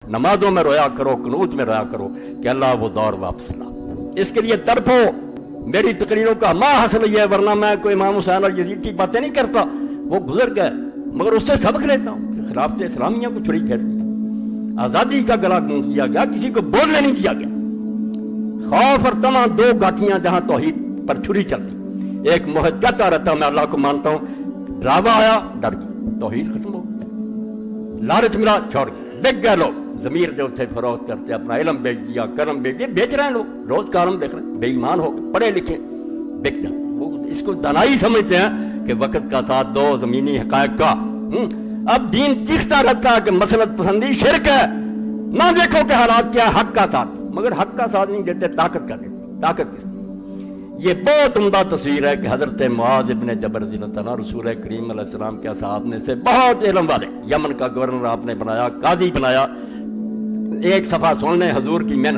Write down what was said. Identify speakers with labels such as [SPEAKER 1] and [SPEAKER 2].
[SPEAKER 1] نمازوں میں رویا کرو، قنوت میں رویا کرو کہ اللہ وہ دور واپس لا۔ اس کے لیے تڑپو۔ میری تقریروں کا ماں حاصل ہے، ورنہ میں کوئی امام حسین اور یزید کی باتیں نہیں کرتا، وہ گزر گئے، مگر اس سے سبق لیتا ہوں کہ خلافت اسلامیہ کو چھری پھیر دی، آزادی کا گلا گونج دیا گیا، کسی کو بولنے نہیں دیا گیا۔ خوف اور طمع دو گھاٹیاں جہاں توحید پر چھری چلتی۔ ایک محد کہتا رہتا میں اللہ کو مانتا ہوں، ڈراوا آیا ڈر گیا، توحید ختم ہو گئی، لالچ ملا چھوڑ گیا، بک گئے لوگ، ضمیر دے اتھے فروخت کرتے، اپنا علم بیچ دیا، کرم بیچ دیا، بیچ رہے ہیں لوگ، روز کارم دیکھ رہے ہیں، بے ایمان ہو گئے، پڑھے لکھے بک جاتے۔ وہ اس کو دانائی سمجھتے ہیں کہ وقت کا ساتھ دو زمینی حقائق کا۔ اب دین چیختا رہتا ہے کہ مسلط پسندی شرک ہے، نہ دیکھو کہ حالات کیا ہے، حق کا ساتھ، مگر حق کا ساتھ نہیں دیتے، طاقت کا دیتے، طاقت کس۔ یہ بہت عمدہ تصویر ہے کہ حضرت معاذ ابن جبل رضی اللہ عنہ رسول کریم علیہ السلام کے اصحاب میں سے بہت علم والے، یمن کا گورنر آپ نے بنایا، قاضی بنایا، ایک صفحہ سن لیں حضور کی محنت۔